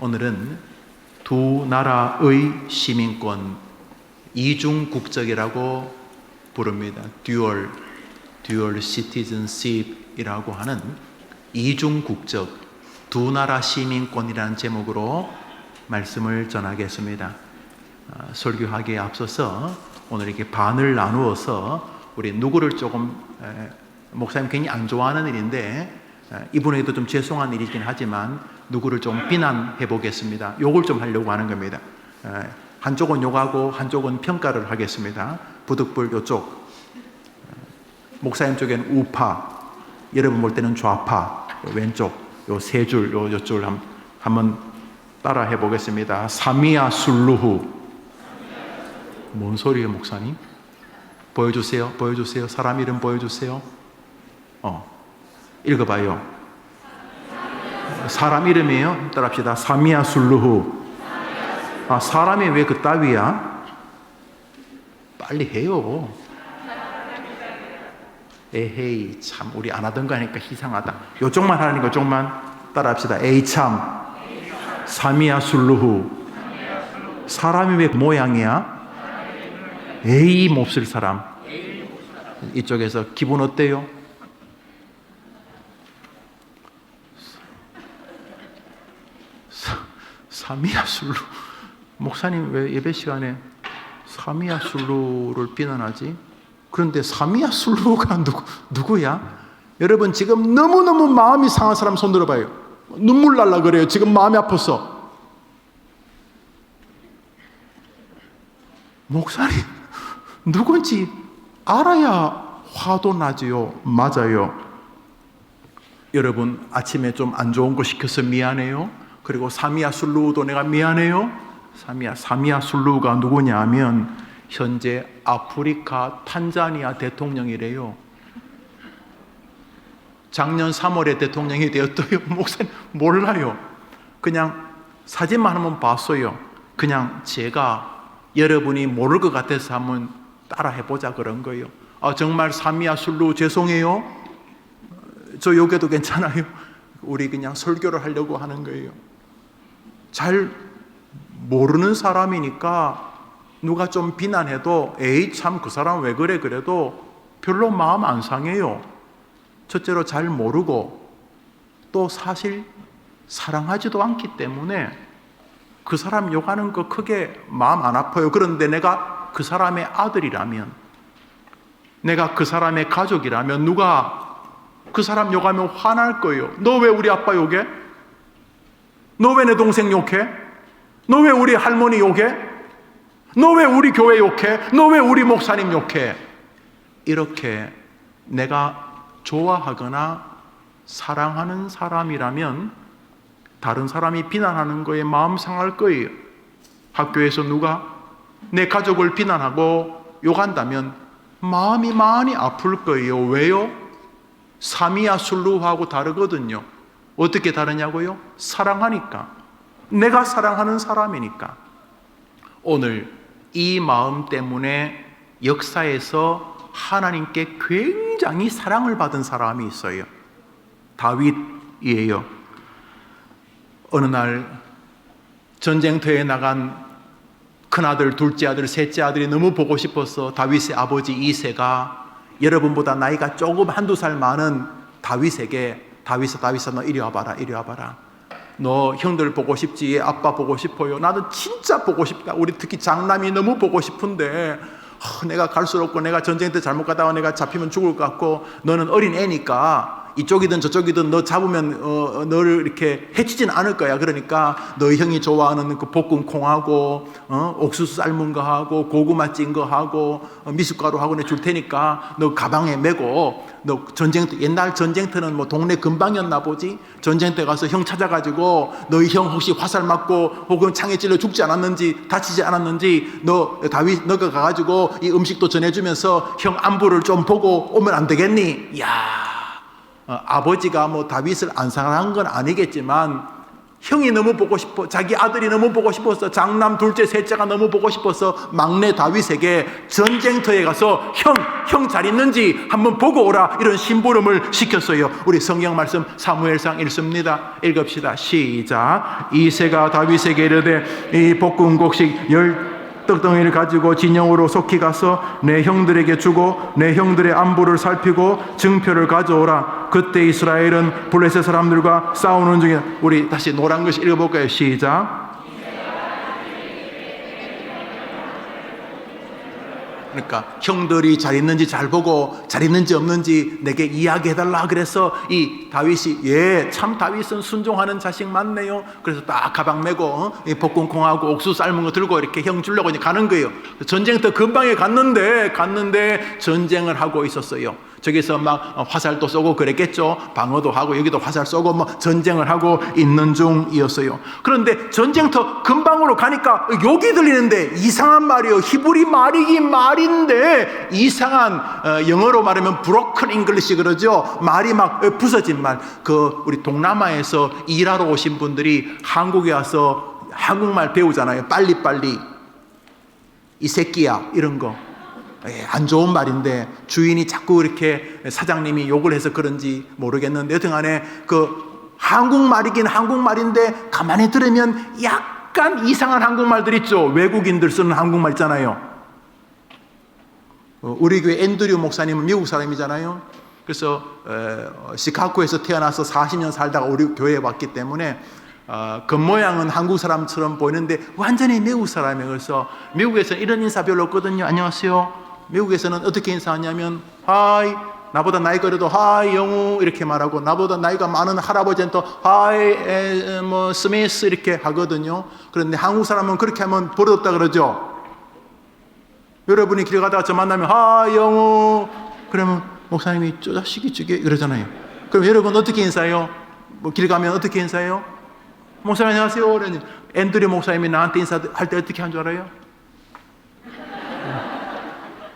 오늘은 두 나라의 시민권, 이중 국적이라고 부릅니다. Dual citizenship이라고 하는 이중 국적, 두 나라 시민권이라는 제목으로 말씀을 전하겠습니다. 설교하기에 앞서서 오늘 이렇게 반을 나누어서 우리 누구를 조금, 목사님 굉장히 안 좋아하는 일인데 이분에게도 좀 죄송한 일이긴 하지만 누구를 좀 비난해 보겠습니다. 욕을 좀 하려고 하는 겁니다. 한쪽은 욕하고 한쪽은 평가를 하겠습니다. 부득불 요쪽, 목사님 쪽에는 우파, 여러분 볼 때는 좌파, 왼쪽 요 세 줄, 요쪽을 한번 따라 해보겠습니다. 사미야 술루후. 뭔 소리예요, 목사님? 보여주세요. 사람 이름 보여주세요. 읽어봐요. 사람 이름이에요. 따라합시다. 사미야 술루후. 사람이 왜 그따위야? 빨리 해요. 에헤이, 참 우리 안 하던 거 하니까 이상하다. 요쪽만 하라니까, 요쪽만 따라합시다. 에이 참, 사미야 술루후. 사람이 왜 그 모양이야? 에이 몹쓸 사람. 이쪽에서 기분 어때요? 사미야 술루. 목사님 왜 예배 시간에 사미야 술루를 비난하지? 그런데 사미야 술루가 누구야? 여러분 지금 너무너무 마음이 상한 사람 손 들어봐요. 눈물 날라 그래요. 지금 마음이 아파서. 목사님 누군지 알아야 화도 나지요. 맞아요. 여러분 아침에 좀 안 좋은 거 시켜서 미안해요. 그리고 사미야 술루도 내가 미안해요. 사미야 술루가 누구냐 하면 현재 아프리카 탄자니아 대통령이래요. 작년 3월에 대통령이 되었대요. 목사님 몰라요. 그냥 사진만 한번 봤어요. 그냥 제가 여러분이 모를 것 같아서 한번 따라 해보자 그런 거예요. 정말 사미야 술루 죄송해요. 저 욕해도 괜찮아요. 우리 그냥 설교를 하려고 하는 거예요. 잘 모르는 사람이니까 누가 좀 비난해도 에이 참 그 사람 왜 그래 그래도 별로 마음 안 상해요. 첫째로 잘 모르고 또 사실 사랑하지도 않기 때문에 그 사람 욕하는 거 크게 마음 안 아파요. 그런데 내가 그 사람의 아들이라면, 내가 그 사람의 가족이라면 누가 그 사람 욕하면 화날 거예요. 너 왜 우리 아빠 욕해? 너 왜 내 동생 욕해? 너 왜 우리 할머니 욕해? 너 왜 우리 교회 욕해? 너 왜 우리 목사님 욕해? 이렇게 내가 좋아하거나 사랑하는 사람이라면 다른 사람이 비난하는 거에 마음 상할 거예요. 학교에서 누가 내 가족을 비난하고 욕한다면 마음이 많이 아플 거예요. 왜요? 사미야 술루하고 다르거든요. 어떻게 다르냐고요? 사랑하니까. 내가 사랑하는 사람이니까. 오늘 이 마음 때문에 역사에서 하나님께 굉장히 사랑을 받은 사람이 있어요. 다윗이에요. 어느 날 전쟁터에 나간 큰아들, 둘째 아들, 셋째 아들이 너무 보고 싶어서 다윗의 아버지 이새가 여러분보다 나이가 조금 한두 살 많은 다윗에게 다윗아 너 이리 와봐라. 너 형들 보고 싶지? 아빠 보고 싶어요. 나도 진짜 보고 싶다. 우리 특히 장남이 너무 보고 싶은데 내가 갈 수 없고 내가 전쟁 때 잘못 가다가 내가 잡히면 죽을 것 같고 너는 어린 애니까 이쪽이든 저쪽이든 너 잡으면 너를 이렇게 해치진 않을 거야. 그러니까 너희 형이 좋아하는 그 볶은 콩하고 옥수수 삶은 거 하고 고구마 찐 거 하고 미숫가루 하고 내 줄 테니까 너 가방에 메고 너 전쟁터, 옛날 전쟁터는 뭐 동네 근방이었나 보지. 전쟁터 가서 형 찾아가지고 너희 형 혹시 화살 맞고 혹은 창에 찔려 죽지 않았는지 다치지 않았는지 다윗 너가 가가지고 이 음식도 전해주면서 형 안부를 좀 보고 오면 안 되겠니? 아버지가 뭐 다윗을 안 사랑한 건 아니겠지만 형이 너무 보고 싶어, 자기 아들이 너무 보고 싶어서, 장남 둘째 셋째가 너무 보고 싶어서 막내 다윗에게 전쟁터에 가서 형 잘 있는지 한번 보고 오라, 이런 심부름을 시켰어요. 우리 성경 말씀 사무엘상 읽습니다. 읽읍시다. 시작. 이새가 다윗에게 이르되 이 볶은 곡식 10떡덩이를 가지고 진영으로 속히 가서 내 형들에게 주고 내 형들의 안부를 살피고 증표를 가져오라. 그때 이스라엘은 블레셋 사람들과 싸우는 중에, 우리 다시 노란 글씨 읽어볼까요? 시작. 그러니까 형들이 잘 있는지 잘 보고 잘 있는지 없는지 내게 이야기해달라. 그래서 이 다윗이 참 다윗은 순종하는 자식 맞네요. 그래서 딱 가방 메고 볶음콩하고 옥수수 삶은 거 들고 이렇게 형 주려고 이제 가는 거예요. 전쟁터 근방에 갔는데 전쟁을 하고 있었어요. 저기서 막 화살도 쏘고 그랬겠죠. 방어도 하고 여기도 화살 쏘고 뭐 전쟁을 하고 있는 중이었어요. 그런데 전쟁터 근방으로 가니까 욕이 들리는데 이상한 말이에요. 히브리 말이긴 말인데 이상한, 영어로 말하면 broken English 그러죠. 말이 막 부서진 말. 우리 동남아에서 일하러 오신 분들이 한국에 와서 한국말 배우잖아요. 빨리빨리. 이 새끼야, 이런 거. 안 좋은 말인데 주인이 자꾸 이렇게, 사장님이 욕을 해서 그런지 모르겠는데 여튼간에 한국말이긴 한국말인데 가만히 들으면 약간 이상한 한국말들 있죠. 외국인들 쓰는 한국말 있잖아요. 우리 교회 앤드류 목사님은 미국 사람이잖아요. 그래서 시카고에서 태어나서 40년 살다가 우리 교회에 왔기 때문에 겉모양은 한국 사람처럼 보이는데 완전히 미국 사람이에요. 그래서 미국에서 이런 인사 별로 없거든요. 안녕하세요. 미국에서는 어떻게 인사하냐면 하이, 나보다 나이가 어려도 하이 영우 이렇게 말하고, 나보다 나이가 많은 할아버지는 또 하이 스미스 이렇게 하거든요. 그런데 한국 사람은 그렇게 하면 버릇없다 그러죠. 여러분이 길 가다가 저 만나면 하이 영우 그러면 목사님이 저 자식이 저게 그러잖아요. 그럼 여러분 어떻게 인사해요? 길 가면 어떻게 인사해요? 목사님 안녕하세요. 앤드류 목사님이 나한테 인사할 때 어떻게 한 줄 알아요?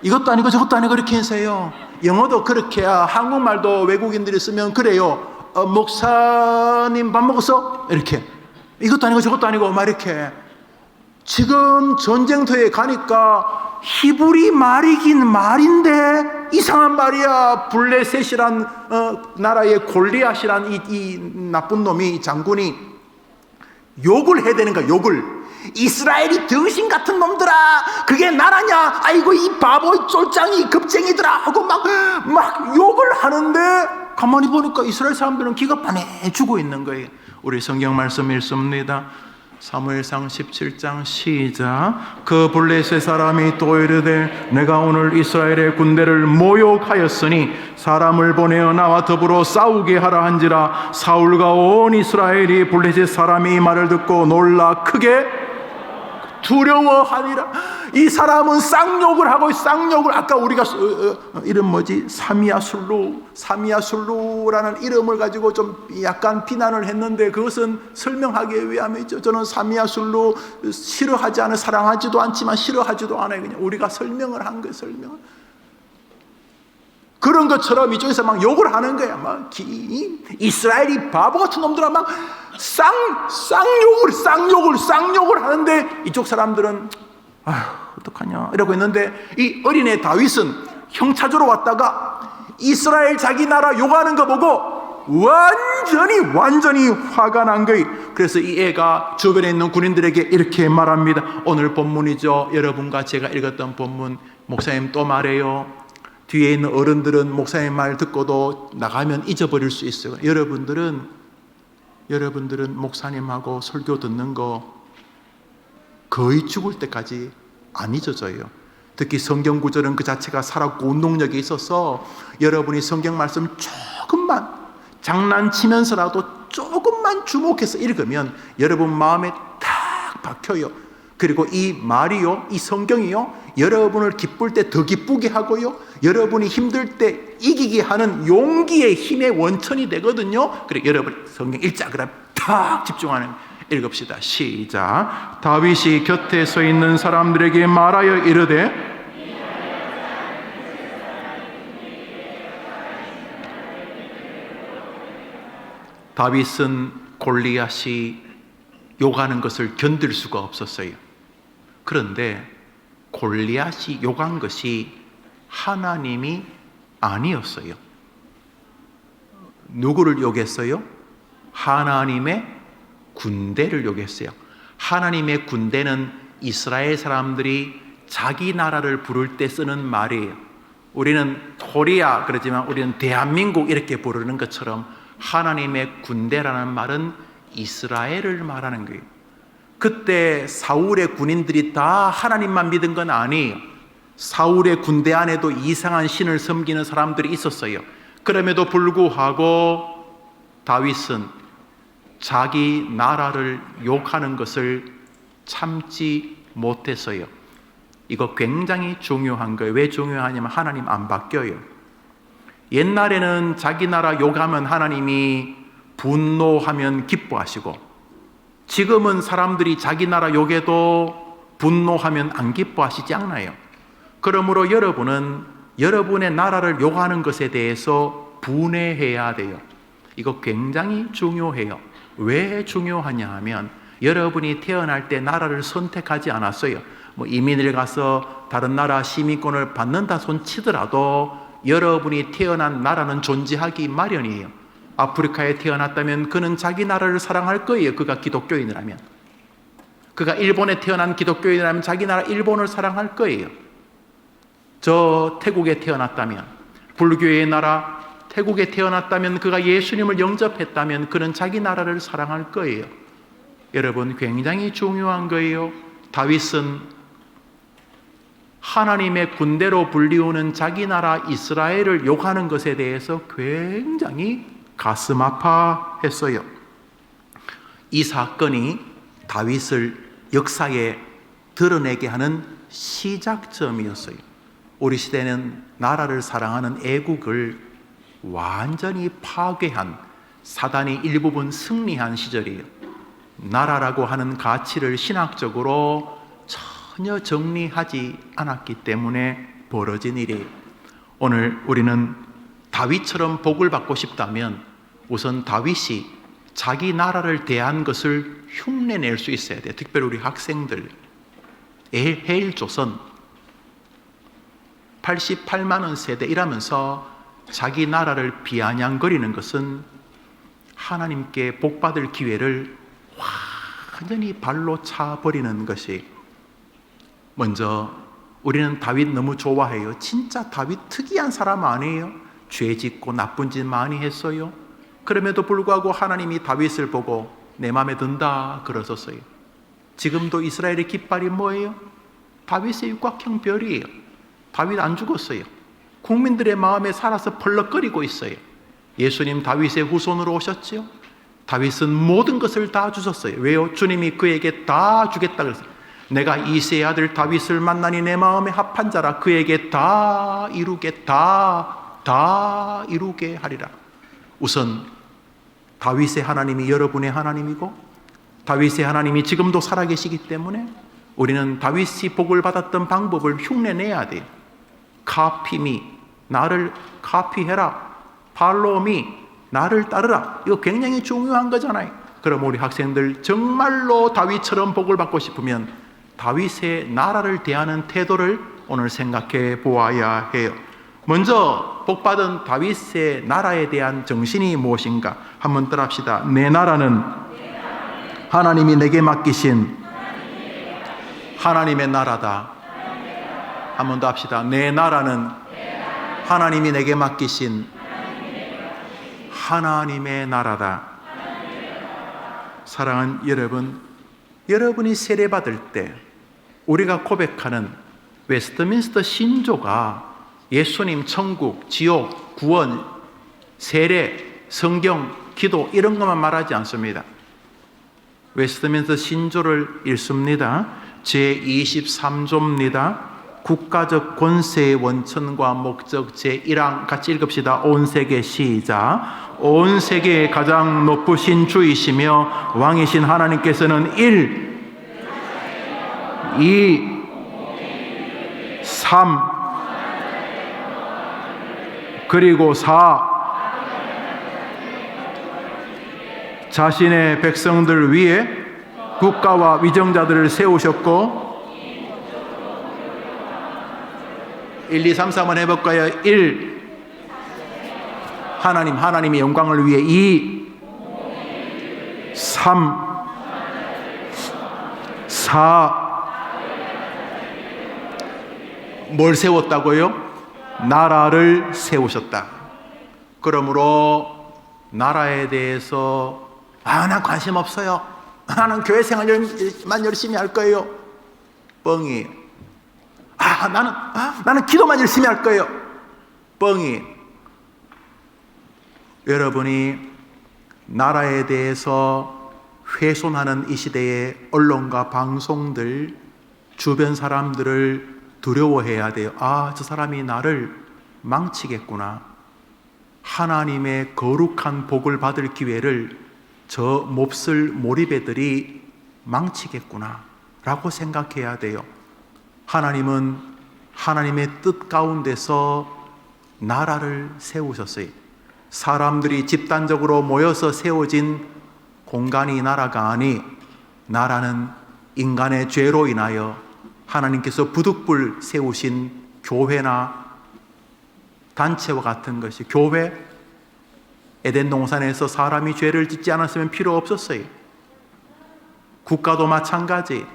이것도 아니고 저것도 아니고 이렇게 인사해요. 영어도 그렇게, 한국말도 외국인들이 쓰면 그래요. 목사님 밥 먹었어? 이렇게. 이것도 아니고 저것도 아니고 막 이렇게. 지금 전쟁터에 가니까 히브리 말이긴 말인데 이상한 말이야. 블레셋이란 나라의 골리앗이란 이 나쁜 놈이, 장군이 욕을 해야 되는 거야. 욕을. 이스라엘이 등신 같은 놈들아, 그게 나라냐? 아이고 이 바보 쫄짱이 겁쟁이들아 하고 막 욕을 하는데 가만히 보니까 이스라엘 사람들은 기가 빠내주고 있는 거예요. 우리 성경 말씀 읽습니다. 사무엘상 17장 시작. 그 블레셋 사람이 또 이르되 내가 오늘 이스라엘의 군대를 모욕하였으니 사람을 보내어 나와 더불어 싸우게 하라 한지라. 사울과 온 이스라엘이 블레셋 사람이 말을 듣고 놀라 크게 두려워하니라. 이 사람은 쌍욕을 하고, 쌍욕을, 아까 우리가 이름 뭐지? 사미야술루라는 이름을 가지고 좀 약간 비난을 했는데 그것은 설명하기 위함이죠. 저는 사미야술루 싫어하지 않아요. 사랑하지도 않지만 싫어하지도 않아요. 그냥 우리가 설명을 한 거예요. 설명을. 그런 것처럼 이쪽에서 막 욕을 하는 거야. 막 이스라엘이 바보 같은 놈들아 막 쌍욕을 하는데 이쪽 사람들은 어떡하냐 이러고 있는데, 이 어린애 다윗은 형 찾으러 왔다가 이스라엘 자기 나라 욕하는 거 보고 완전히 화가 난 거예요. 그래서 이 애가 주변에 있는 군인들에게 이렇게 말합니다. 오늘 본문이죠. 여러분과 제가 읽었던 본문. 목사님 또 말해요. 뒤에 있는 어른들은 목사님 말 듣고도 나가면 잊어버릴 수 있어요. 여러분들은 목사님하고 설교 듣는 거 거의 죽을 때까지 안 잊어져요. 특히 성경 구절은 그 자체가 살았고 운동력이 있어서 여러분이 성경 말씀 조금만 장난치면서라도 조금만 주목해서 읽으면 여러분 마음에 탁 박혀요. 그리고 이 말이요, 이 성경이요, 여러분을 기쁠 때 더 기쁘게 하고요, 여러분이 힘들 때 이기게 하는 용기의 힘의 원천이 되거든요. 그래 여러분 성경 읽자 그럼 탁 집중하는. 읽읍시다. 시작. 다윗이 곁에 서 있는 사람들에게 말하여 이르되 다윗은 골리앗이 욕하는 것을 견딜 수가 없었어요. 그런데 골리앗이 욕한 것이 하나님이 아니었어요. 누구를 욕했어요? 하나님의 군대를 욕했어요. 하나님의 군대는 이스라엘 사람들이 자기 나라를 부를 때 쓰는 말이에요. 우리는 코리아 그러지만 우리는 대한민국 이렇게 부르는 것처럼 하나님의 군대라는 말은 이스라엘을 말하는 거예요. 그때 사울의 군인들이 다 하나님만 믿은 건 아니에요. 사울의 군대 안에도 이상한 신을 섬기는 사람들이 있었어요. 그럼에도 불구하고 다윗은 자기 나라를 욕하는 것을 참지 못했어요. 이거 굉장히 중요한 거예요. 왜 중요하냐면 하나님 안 바뀌어요. 옛날에는 자기 나라 욕하면 하나님이 분노하면 기뻐하시고, 지금은 사람들이 자기 나라 욕해도 분노하면 안 기뻐하시지 않나요? 그러므로 여러분은 여러분의 나라를 욕하는 것에 대해서 분해해야 돼요. 이거 굉장히 중요해요. 왜 중요하냐 하면 여러분이 태어날 때 나라를 선택하지 않았어요. 이민을 가서 다른 나라 시민권을 받는다 손치더라도 여러분이 태어난 나라는 존재하기 마련이에요. 아프리카에 태어났다면 그는 자기 나라를 사랑할 거예요. 그가 기독교인이라면. 그가 일본에 태어난 기독교인이라면 자기 나라 일본을 사랑할 거예요. 저 태국에 태어났다면, 불교의 나라 태국에 태어났다면, 그가 예수님을 영접했다면 그는 자기 나라를 사랑할 거예요. 여러분, 굉장히 중요한 거예요. 다윗은 하나님의 군대로 불리우는 자기 나라 이스라엘을 욕하는 것에 대해서 굉장히 가슴 아파했어요. 이 사건이 다윗을 역사에 드러내게 하는 시작점이었어요. 우리 시대는 나라를 사랑하는 애국을 완전히 파괴한, 사단이 일부분 승리한 시절이에요. 나라라고 하는 가치를 신학적으로 전혀 정리하지 않았기 때문에 벌어진 일이에요. 오늘 우리는 다윗처럼 복을 받고 싶다면 우선 다윗이 자기 나라를 대한 것을 흉내낼 수 있어야 돼요. 특별히 우리 학생들. 해일조선 88만 원 세대 이라면서 자기 나라를 비아냥거리는 것은 하나님께 복받을 기회를 완전히 발로 차버리는 것이. 먼저 우리는 다윗 너무 좋아해요. 진짜 다윗 특이한 사람 아니에요? 죄 짓고 나쁜 짓 많이 했어요. 그럼에도 불구하고 하나님이 다윗을 보고 내 마음에 든다 그러셨어요. 지금도 이스라엘의 깃발이 뭐예요? 다윗의 육각형 별이에요. 다윗 안 죽었어요. 국민들의 마음에 살아서 펄럭거리고 있어요. 예수님 다윗의 후손으로 오셨죠. 다윗은 모든 것을 다 주셨어요. 왜요? 주님이 그에게 다 주겠다 그랬어요. 내가 이새의 아들 다윗을 만나니 내 마음에 합한 자라. 그에게 다 이루게, 다 이루게 하리라. 우선 다윗의 하나님이 여러분의 하나님이고 다윗의 하나님이 지금도 살아계시기 때문에 우리는 다윗이 복을 받았던 방법을 흉내내야 돼요. 카피미, 나를 카피해라. 팔로미, 나를 따르라. 이거 굉장히 중요한 거잖아요. 그럼 우리 학생들 정말로 다윗처럼 복을 받고 싶으면 다윗의 나라를 대하는 태도를 오늘 생각해 보아야 해요. 먼저 복받은 다윗의 나라에 대한 정신이 무엇인가? 한번 따라합시다. 내 나라는 하나님이 내게 맡기신 하나님의 나라다. 한 번 더 합시다. 내 나라는 하나님이 내게 맡기신 하나님의 나라다. 사랑하는 여러분, 여러분이 세례받을 때 우리가 고백하는 웨스트민스터 신조가 예수님, 천국, 지옥, 구원, 세례, 성경, 기도 이런 것만 말하지 않습니다. 웨스트민스터 신조를 읽습니다. 제23조입니다. 국가적 권세의 원천과 목적 제1항 같이 읽읍시다. 온 세계 시작. 온 세계의 가장 높으신 주이시며 왕이신 하나님께서는 1, 2, 3 그리고 4 자신의 백성들 위에 국가와 위정자들을 세우셨고 1, 2, 3, 4번 해볼까요? 1. 하나님의 영광을 위해 2. 3. 4. 뭘 세웠다고요? 나라를 세우셨다. 그러므로 나라에 대해서 난 관심 없어요. 나는 교회 생활만 열심히 할 거예요. 뻥이에요. 나는 기도만 열심히 할 거예요. 뻥이에요. 여러분이 나라에 대해서 훼손하는 이 시대의 언론과 방송들, 주변 사람들을 두려워해야 돼요. 저 사람이 나를 망치겠구나. 하나님의 거룩한 복을 받을 기회를 저 몹쓸 몰입애들이 망치겠구나 라고 생각해야 돼요. 하나님은 하나님의 뜻 가운데서 나라를 세우셨어요. 사람들이 집단적으로 모여서 세워진 공간이 나라가 아니, 나라는 인간의 죄로 인하여 하나님께서 부득불 세우신 교회나 단체와 같은 것이, 교회, 에덴 동산에서 사람이 죄를 짓지 않았으면 필요 없었어요. 국가도 마찬가지.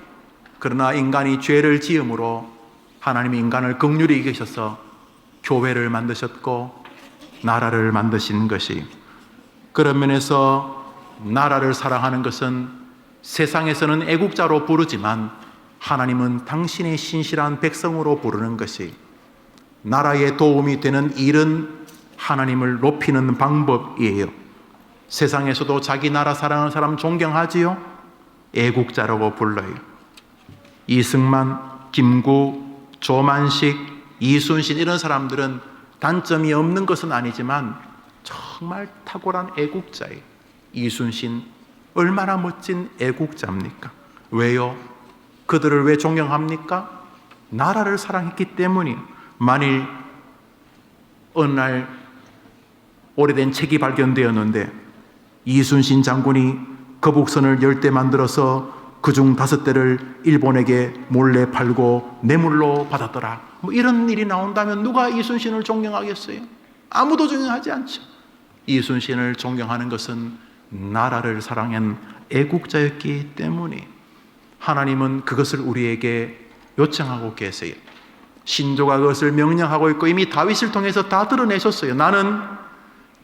그러나 인간이 죄를 지음으로 하나님이 인간을 긍휼히 여기셔서 교회를 만드셨고 나라를 만드신 것이, 그런 면에서 나라를 사랑하는 것은 세상에서는 애국자로 부르지만 하나님은 당신의 신실한 백성으로 부르는 것이, 나라에 도움이 되는 일은 하나님을 높이는 방법이에요. 세상에서도 자기 나라 사랑하는 사람 존경하지요? 애국자라고 불러요. 이승만, 김구, 조만식, 이순신 이런 사람들은 단점이 없는 것은 아니지만 정말 탁월한 애국자예요. 이순신 얼마나 멋진 애국자입니까? 왜요? 그들을 왜 존경합니까? 나라를 사랑했기 때문이에요. 만일 어느 날 오래된 책이 발견되었는데 이순신 장군이 거북선을 10대 만들어서 그중 5대를 일본에게 몰래 팔고 뇌물로 받았더라, 이런 일이 나온다면 누가 이순신을 존경하겠어요? 아무도 존경하지 않죠. 이순신을 존경하는 것은 나라를 사랑한 애국자였기 때문에 하나님은 그것을 우리에게 요청하고 계세요. 신조가 그것을 명령하고 있고 이미 다윗을 통해서 다 드러내셨어요. 나는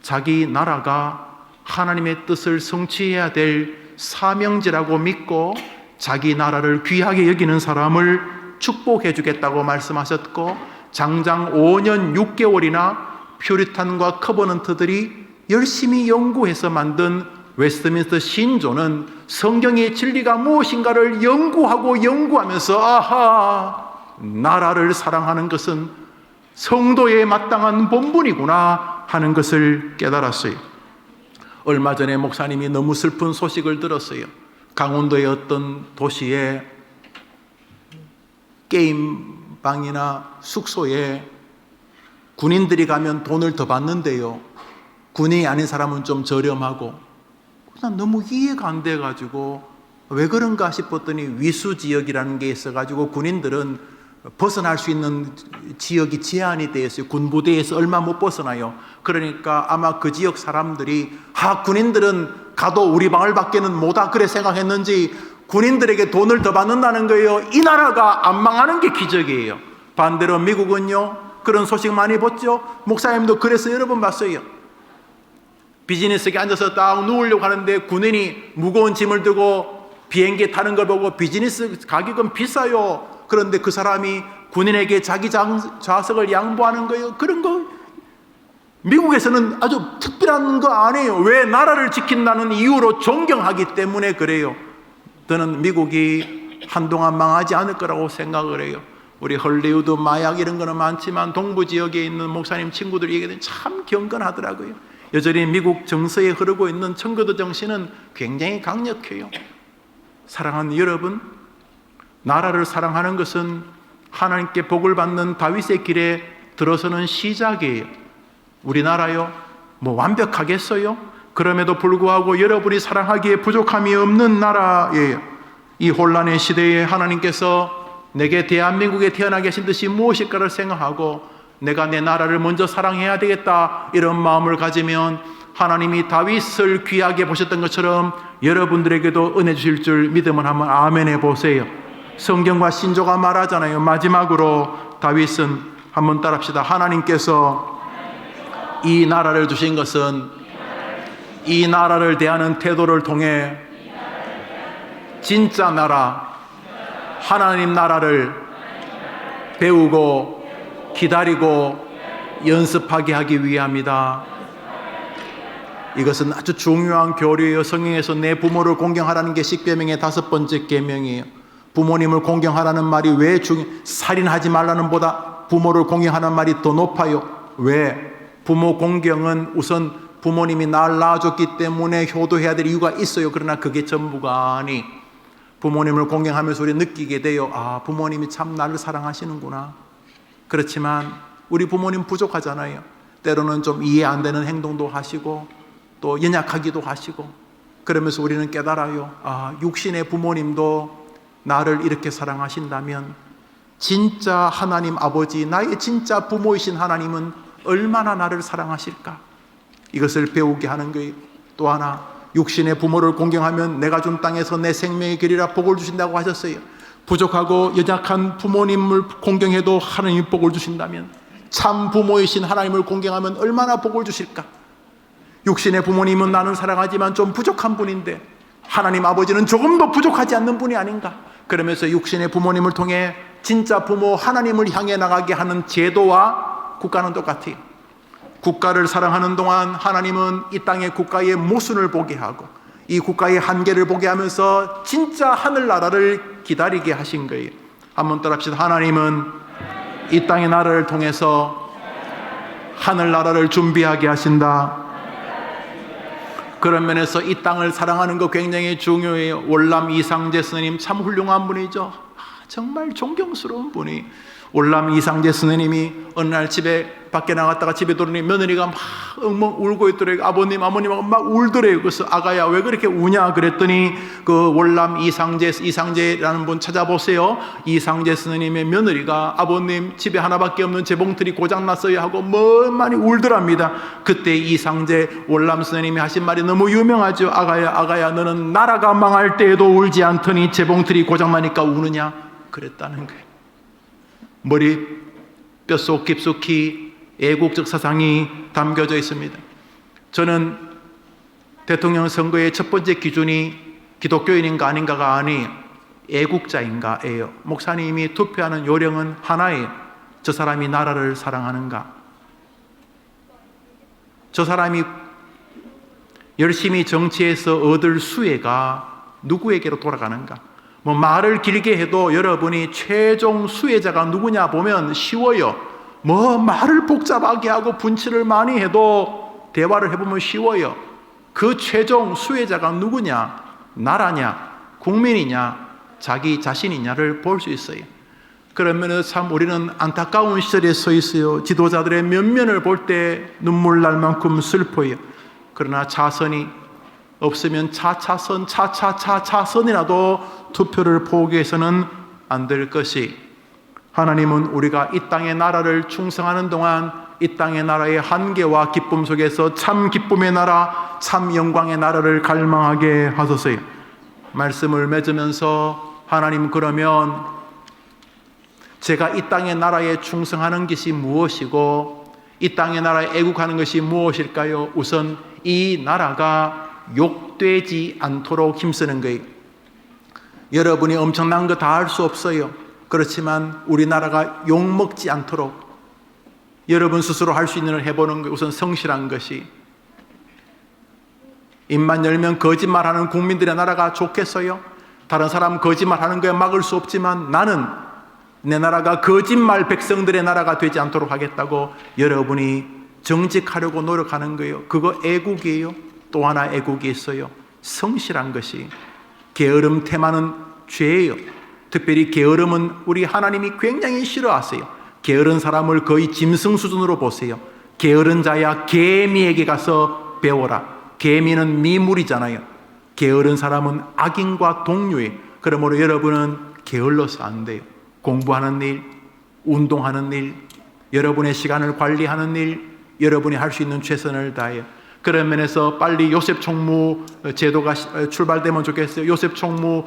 자기 나라가 하나님의 뜻을 성취해야 될 사명지라고 믿고 자기 나라를 귀하게 여기는 사람을 축복해 주겠다고 말씀하셨고, 장장 5년 6개월이나 퓨리탄과 커버넌트들이 열심히 연구해서 만든 웨스트민스터 신조는 성경의 진리가 무엇인가를 연구하면서 나라를 사랑하는 것은 성도의 마땅한 본분이구나 하는 것을 깨달았어요. 얼마 전에 목사님이 너무 슬픈 소식을 들었어요. 강원도의 어떤 도시에 게임방이나 숙소에 군인들이 가면 돈을 더 받는데요, 군인이 아닌 사람은 좀 저렴하고, 난 너무 이해가 안 돼가지고 왜 그런가 싶었더니 위수지역이라는 게 있어가지고 군인들은 벗어날 수 있는 지역이 제한이 되어 있어요. 군부대에서 얼마 못 벗어나요. 그러니까 아마 그 지역 사람들이 군인들은 가도 우리 마을 밖에는 못와 그래 생각했는지 군인들에게 돈을 더 받는다는 거예요. 이 나라가 안 망하는 게 기적이에요. 반대로 미국은요, 그런 소식 많이 봤죠. 목사님도 그래서 여러 번 봤어요. 비즈니스에 앉아서 딱 누우려고 하는데 군인이 무거운 짐을 들고 비행기에 타는 걸 보고 비즈니스 가격은 비싸요. 그런데 그 사람이 군인에게 자기 좌석을 양보하는 거예요. 그런 거 미국에서는 아주 특별한 거 아니에요. 왜? 나라를 지킨다는 이유로 존경하기 때문에 그래요. 저는 미국이 한동안 망하지 않을 거라고 생각을 해요. 우리 헐리우드 마약 이런 거는 많지만 동부 지역에 있는 목사님 친구들이 얘기하면 참 경건하더라고요. 여전히 미국 정서에 흐르고 있는 청교도 정신은 굉장히 강력해요. 사랑하는 여러분, 나라를 사랑하는 것은 하나님께 복을 받는 다윗의 길에 들어서는 시작이에요. 우리나라요, 완벽하겠어요? 그럼에도 불구하고 여러분이 사랑하기에 부족함이 없는 나라예요. 이 혼란의 시대에 하나님께서 내게 대한민국에 태어나 계신 뜻이 무엇일까를 생각하고 내가 내 나라를 먼저 사랑해야 되겠다 이런 마음을 가지면 하나님이 다윗을 귀하게 보셨던 것처럼 여러분들에게도 은혜 주실 줄 믿으면 한번 아멘 해보세요. 성경과 신조가 말하잖아요. 마지막으로 다윗은 한번 따라합시다. 하나님께서 이 나라를 주신 것은 이 나라를 대하는 태도를 통해 진짜 나라, 하나님 나라를 배우고 기다리고 연습하게 하기 위함이다. 이것은 아주 중요한 교리예요. 성경에서 내 부모를 공경하라는 게 십계명의 5번째 계명이에요. 부모님을 공경하라는 말이 왜 살인하지 말라는 보다 부모를 공경하는 말이 더 높아요. 왜? 부모 공경은 우선 부모님이 날 낳아줬기 때문에 효도해야 될 이유가 있어요. 그러나 그게 전부가 아니, 부모님을 공경하면서 우리 느끼게 돼요. 아, 부모님이 참 나를 사랑하시는구나. 그렇지만 우리 부모님 부족하잖아요. 때로는 좀 이해 안 되는 행동도 하시고 또 연약하기도 하시고, 그러면서 우리는 깨달아요. 아, 육신의 부모님도 나를 이렇게 사랑하신다면 진짜 하나님 아버지, 나의 진짜 부모이신 하나님은 얼마나 나를 사랑하실까? 이것을 배우게 하는 거예요. 또 하나, 육신의 부모를 공경하면 내가 준 땅에서 내 생명의 길이라 복을 주신다고 하셨어요. 부족하고 연약한 부모님을 공경해도 하나님이 복을 주신다면 참 부모이신 하나님을 공경하면 얼마나 복을 주실까? 육신의 부모님은 나는 사랑하지만 좀 부족한 분인데 하나님 아버지는 조금 더 부족하지 않는 분이 아닌가? 그러면서 육신의 부모님을 통해 진짜 부모 하나님을 향해 나가게 하는 제도와 국가는 똑같아요. 국가를 사랑하는 동안 하나님은 이 땅의 국가의 모순을 보게 하고 이 국가의 한계를 보게 하면서 진짜 하늘나라를 기다리게 하신 거예요. 한번 따라합시다. 하나님은 이 땅의 나라를 통해서 하늘나라를 준비하게 하신다. 그런 면에서 이 땅을 사랑하는 거 굉장히 중요해요. 월남 이상재 스님 참 훌륭한 분이죠. 정말 존경스러운 분이, 월남 이상재 스님이 어느 날 집에 밖에 나갔다가 집에 들어오니 며느리가 막 엉엉 울고 있더래요. 아버님하고 막 울더래요. 그래서 아가야 왜 그렇게 우냐 그랬더니 그 월남 이상재라는 분 찾아보세요. 이상재 스님의 며느리가 아버님 집에 하나밖에 없는 재봉틀이 고장났어요 하고 많이 울더랍니다. 그때 이상재 월남 스님이 하신 말이 너무 유명하죠. 아가야 너는 나라가 망할 때에도 울지 않더니 재봉틀이 고장나니까 우느냐 그랬다는 거예요. 머리 뼛속 깊숙이 애국적 사상이 담겨져 있습니다. 저는 대통령 선거의 첫 번째 기준이 기독교인인가 아닌가가 아니에요. 애국자인가예요. 목사님이 투표하는 요령은 하나예요. 저 사람이 나라를 사랑하는가? 저 사람이 열심히 정치해서 얻을 수혜가 누구에게로 돌아가는가? 말을 길게 해도 여러분이 최종 수혜자가 누구냐 보면 쉬워요. 말을 복잡하게 하고 분치를 많이 해도 대화를 해보면 쉬워요. 그 최종 수혜자가 누구냐? 나라냐? 국민이냐? 자기 자신이냐를 볼 수 있어요. 그러면 참 우리는 안타까운 시절에 서 있어요. 지도자들의 면면을 볼 때 눈물 날 만큼 슬퍼요. 그러나 자선이 없으면 차선이라도 투표를 포기해서는 안 될 것이, 하나님은 우리가 이 땅의 나라를 충성하는 동안 이 땅의 나라의 한계와 기쁨 속에서 참 기쁨의 나라, 참 영광의 나라를 갈망하게 하소서요. 말씀을 맺으면서 하나님, 그러면 제가 이 땅의 나라에 충성하는 것이 무엇이고 이 땅의 나라에 애국하는 것이 무엇일까요? 우선 이 나라가 욕되지 않도록 힘쓰는 거예요. 여러분이 엄청난 거 다 할 수 없어요. 그렇지만 우리나라가 욕먹지 않도록 여러분 스스로 할 수 있는 걸 해보는 게 우선 성실한 것이, 입만 열면 거짓말하는 국민들의 나라가 좋겠어요? 다른 사람 거짓말하는 거에 막을 수 없지만 나는 내 나라가 거짓말 백성들의 나라가 되지 않도록 하겠다고 여러분이 정직하려고 노력하는 거예요. 그거 애국이에요. 또 하나 애국이 있어요. 성실한 것이. 게으름 테마는 죄예요. 특별히 게으름은 우리 하나님이 굉장히 싫어하세요. 게으른 사람을 거의 짐승 수준으로 보세요. 게으른 자야 개미에게 가서 배워라. 개미는 미물이잖아요. 게으른 사람은 악인과 동료예요. 그러므로 여러분은 게을러서 안 돼요. 공부하는 일, 운동하는 일, 여러분의 시간을 관리하는 일, 여러분이 할 수 있는 최선을 다해요. 그런 면에서 빨리 요셉 총무 제도가 출발되면 좋겠어요. 요셉 총무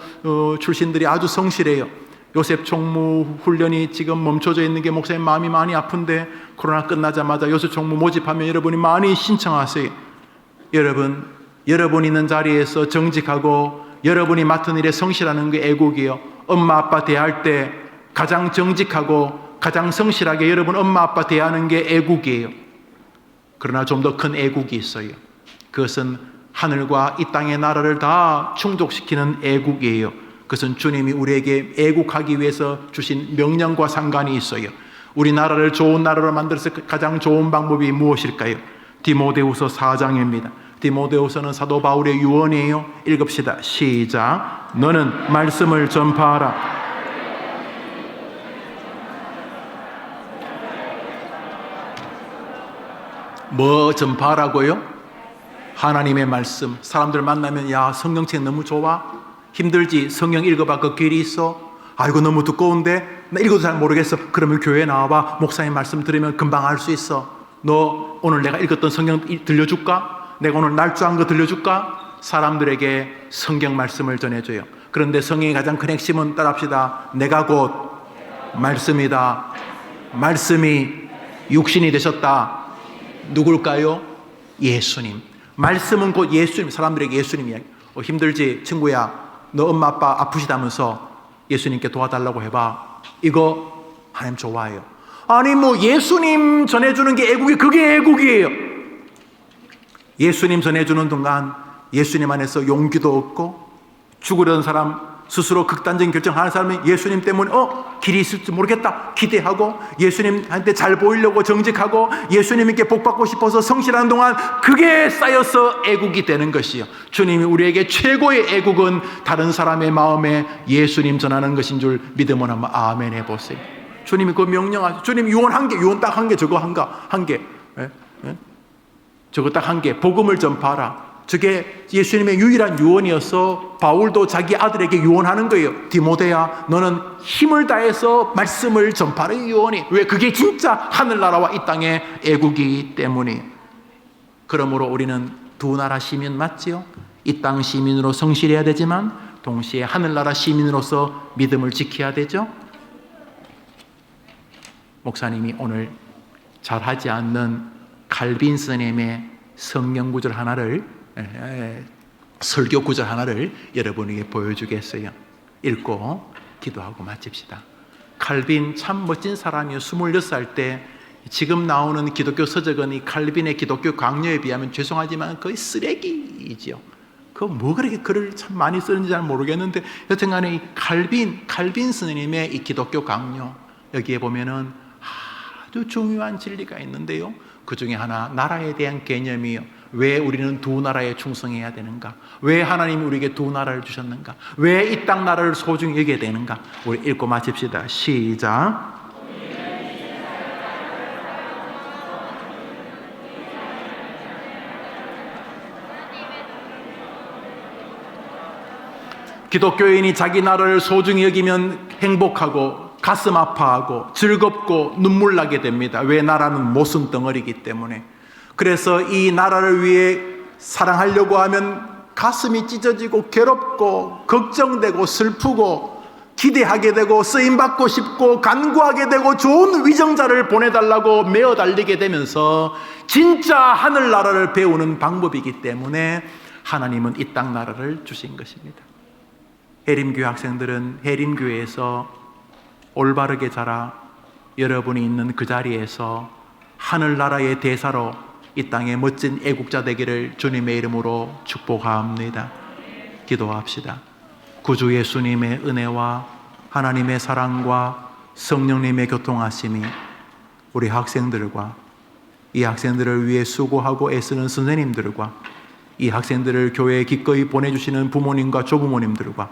출신들이 아주 성실해요. 요셉 총무 훈련이 지금 멈춰져 있는 게 목사님 마음이 많이 아픈데, 코로나 끝나자마자 요셉 총무 모집하면 여러분이 많이 신청하세요. 여러분 있는 자리에서 정직하고 여러분이 맡은 일에 성실하는 게 애국이에요. 엄마 아빠 대할 때 가장 정직하고 가장 성실하게 여러분 엄마 아빠 대하는 게 애국이에요. 그러나 좀 더 큰 애국이 있어요. 그것은 하늘과 이 땅의 나라를 다 충족시키는 애국이에요. 그것은 주님이 우리에게 애국하기 위해서 주신 명령과 상관이 있어요. 우리나라를 좋은 나라로 만들어서 가장 좋은 방법이 무엇일까요? 디모데후서 4장입니다. 디모데후서는 사도 바울의 유언이에요. 읽읍시다. 시작. 너는 말씀을 전파하라. 뭐 전파하라고요? 하나님의 말씀. 사람들 만나면 야 성경책 너무 좋아? 힘들지? 성경 읽어봐. 그 길이 있어? 아이고 너무 두꺼운데? 나 읽어도 잘 모르겠어. 그러면 교회 나와봐. 목사님 말씀 들으면 금방 알 수 있어. 너 오늘 내가 읽었던 성경 들려줄까? 내가 오늘 날조한 거 들려줄까? 사람들에게 성경 말씀을 전해줘요. 그런데 성경의 가장 큰 핵심은 따라합시다. 내가 곧 말씀이다. 말씀이 육신이 되셨다. 누굴까요? 예수님. 말씀은 곧 예수님. 사람들에게 예수님 이야기. 힘들지? 친구야, 너 엄마 아빠 아프시다면서 예수님께 도와달라고 해봐. 이거 하나님 좋아해요. 아니 뭐 예수님 전해주는 게 애국이, 그게 애국이에요. 예수님 전해주는 동안 예수님 안에서 용기도 얻고, 죽으려는 사람 스스로 극단적인 결정하는 사람이 예수님 때문에 길이 있을지 모르겠다 기대하고, 예수님한테 잘 보이려고 정직하고 예수님께 복받고 싶어서 성실하는 동안 그게 쌓여서 애국이 되는 것이요. 주님이 우리에게 최고의 애국은 다른 사람의 마음에 예수님 전하는 것인 줄 믿으면 한번 아멘 해보세요. 주님이 그 명령하죠. 주님 유언 한 개, 유언 딱 한 개, 저거 한 개, 저거 딱 한 개, 복음을 전파하라. 저게 예수님의 유일한 유언이어서 바울도 자기 아들에게 유언하는 거예요. 디모데야, 너는 힘을 다해서 말씀을 전파하는 유언이. 왜? 그게 진짜 하늘나라와 이 땅의 애국이기 때문에. 그러므로 우리는 두 나라 시민 맞지요? 이 땅 시민으로 성실해야 되지만 동시에 하늘나라 시민으로서 믿음을 지켜야 되죠. 목사님이 오늘 잘하지 않는 칼빈 스님의 성경 구절 하나를, 설교 구절 하나를 여러분에게 보여주겠어요. 읽고 기도하고 마칩시다. 칼빈 참 멋진 사람이요. 26살 때 지금 나오는 기독교 서적은 이 칼빈의 기독교 강요에 비하면 죄송하지만 거의 쓰레기이지요. 뭐 그렇게 글을 참 많이 쓰는지 잘 모르겠는데, 여튼간에 이 칼빈 스님의 이 기독교 강요, 여기에 보면은 아주 중요한 진리가 있는데요. 그 중에 하나, 나라에 대한 개념이요. 왜 우리는 두 나라에 충성해야 되는가? 왜 하나님이 우리에게 두 나라를 주셨는가? 왜 이 땅 나라를 소중히 여겨야 되는가? 우리 읽고 마칩시다. 시작. 기독교인이 자기 나라를 소중히 여기면 행복하고 가슴 아파하고 즐겁고 눈물 나게 됩니다. 왜? 나라는 모순 덩어리이기 때문에. 그래서 이 나라를 위해 사랑하려고 하면 가슴이 찢어지고 괴롭고 걱정되고 슬프고 기대하게 되고 쓰임받고 싶고 간구하게 되고 좋은 위정자를 보내달라고 메어 달리게 되면서 진짜 하늘나라를 배우는 방법이기 때문에 하나님은 이 땅 나라를 주신 것입니다. 해림교회 학생들은 해림교회에서 올바르게 자라 여러분이 있는 그 자리에서 하늘나라의 대사로 이 땅의 멋진 애국자 되기를 주님의 이름으로 축복합니다. 기도합시다. 구주 예수님의 은혜와 하나님의 사랑과 성령님의 교통하심이 우리 학생들과 이 학생들을 위해 수고하고 애쓰는 선생님들과 이 학생들을 교회에 기꺼이 보내주시는 부모님과 조부모님들과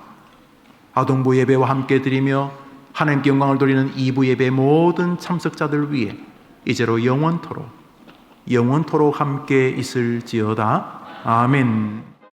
아동부 예배와 함께 드리며 하나님께 영광을 돌리는 2부 예배 모든 참석자들 위해 이제로 영원토록 함께 있을지어다. 아멘.